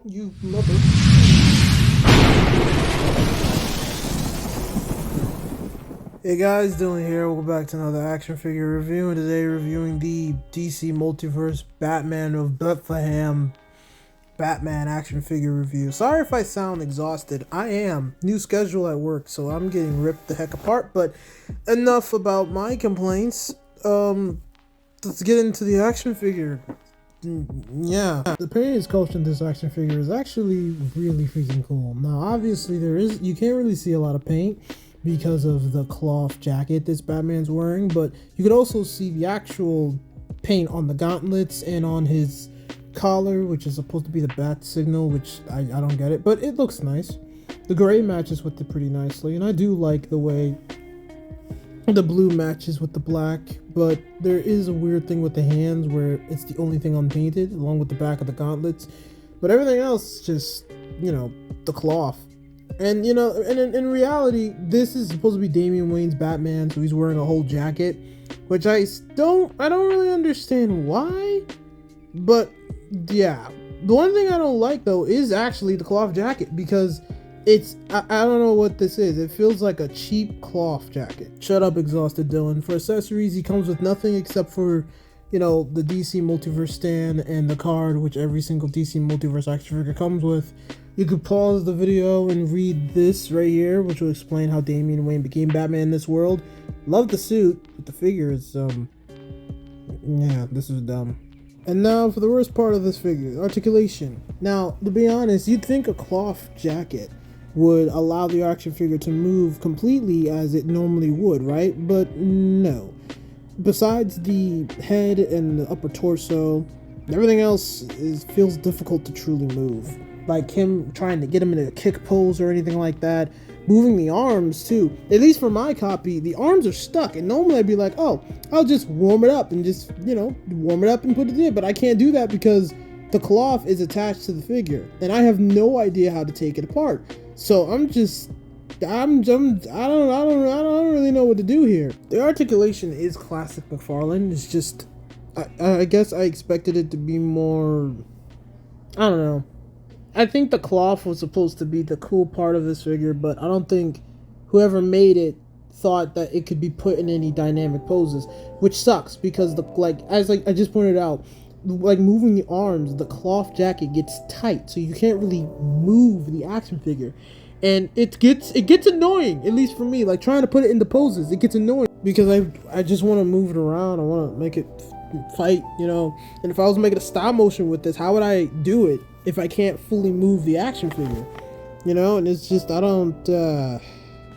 you mother. Hey guys, Dylan here. Welcome back to another action figure review. And today reviewing the DC Multiverse Batman of Bethlehem Batman action figure review. Sorry if I sound exhausted. I am. New schedule at work, so I'm getting ripped the heck apart. But enough about my complaints. Let's get into the action figure. Yeah, the painting sculpture in this action figure is actually really freaking cool. Now, obviously, you can't really see a lot of paint because of the cloth jacket this Batman's wearing, but you could also see the actual paint on the gauntlets and on his collar, which is supposed to be the bat signal, which I don't get it, but it looks nice. The gray matches with it pretty nicely, and I do like the way the blue matches with the black, but there is a weird thing with the hands where it's the only thing unpainted along with the back of the gauntlets, but everything else just, the cloth. And and in reality, this is supposed to be Damian Wayne's Batman, so he's wearing a whole jacket, which I don't really understand why. But yeah, the one thing I don't like though is actually the cloth jacket, because I don't know what this is. It feels like a cheap cloth jacket. Shut up, exhausted Dylan. For accessories, he comes with nothing except for the DC Multiverse stand and the card, which every single DC Multiverse action figure comes with. You could pause the video and read this right here, which will explain how Damian Wayne became Batman in this world. Love the suit, but the figure is, yeah, this is dumb. And now for the worst part of this figure, articulation. Now, to be honest, you'd think a cloth jacket would allow the action figure to move completely as it normally would, right? But no. Besides the head and the upper torso, everything else feels difficult to truly move. Like him trying to get him in a kick pose or anything like that. Moving the arms too. At least for my copy, the arms are stuck. And normally I'd be like, oh, I'll just warm it up and just, warm it up and put it in. But I can't do that because the cloth is attached to the figure. And I have no idea how to take it apart. So I don't really know what to do here. The articulation is classic McFarlane. It's just, I guess I expected it to be more, I don't know. I think the cloth was supposed to be the cool part of this figure, but I don't think whoever made it thought that it could be put in any dynamic poses, which sucks because as I just pointed out, like moving the arms, the cloth jacket gets tight, so you can't really move the action figure, and it gets annoying. At least for me, like trying to put it into poses, it gets annoying because I just want to move it around. I want to make it fight, and if I was making a stop motion with this, how would I do it if I can't fully move the action figure? And it's just,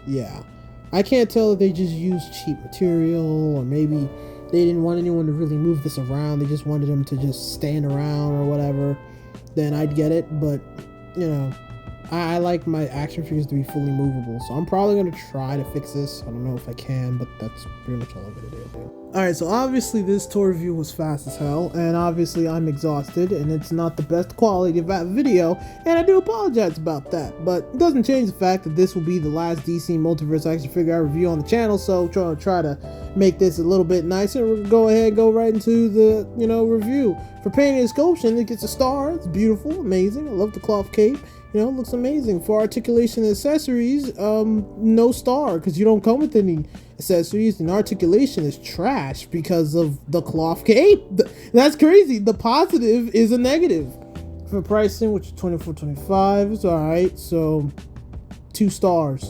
yeah, I can't tell if they just used cheap material, or maybe they didn't want anyone to really move this around. They just wanted him to just stand around or whatever. Then I'd get it, but I like my action figures to be fully movable, so I'm probably going to try to fix this. I don't know if I can, but that's pretty much all I'm going to do. Alright, so obviously this tour review was fast as hell, and obviously I'm exhausted, and it's not the best quality of that video, and I do apologize about that, but it doesn't change the fact that this will be the last DC Multiverse action figure I review on the channel, so try to make this a little bit nicer. We'll go ahead and go right into the, review. For painting and sculpture, it gets a star. It's beautiful, amazing. I love the cloth cape. It looks amazing. For articulation and accessories, no star, because you don't come with any accessories, and articulation is trash because of the cloth cape. That's crazy. The positive is a negative. For pricing, which is $24.25, it's alright, so 2 stars.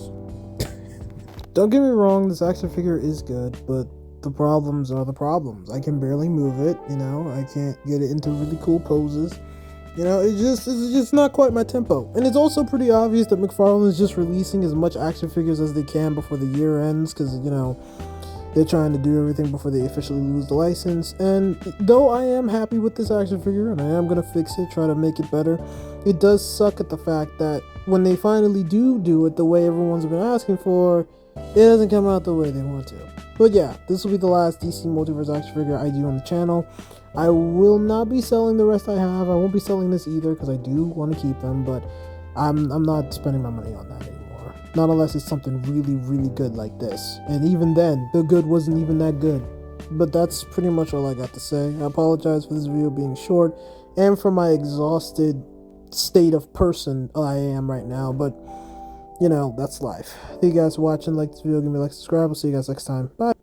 Don't get me wrong, this action figure is good, but the problems are the problems. I can barely move it, I can't get it into really cool poses. It's just not quite my tempo. And it's also pretty obvious that McFarlane is just releasing as much action figures as they can before the year ends, because, they're trying to do everything before they officially lose the license. And though I am happy with this action figure, and I am going to fix it, try to make it better, it does suck at the fact that when they finally do it the way everyone's been asking for, it doesn't come out the way they want to. But yeah, this will be the last DC Multiverse action figure I do on the channel. I will not be selling the rest I have. I won't be selling this either because I do want to keep them, but I'm not spending my money on that anymore. Not unless it's something really, really good like this. And even then, the good wasn't even that good. But that's pretty much all I got to say. I apologize for this video being short and for my exhausted state of person I am right now, but you know, that's life. Thank you guys for watching. Like this video, give me a like, subscribe. We'll see you guys next time. Bye.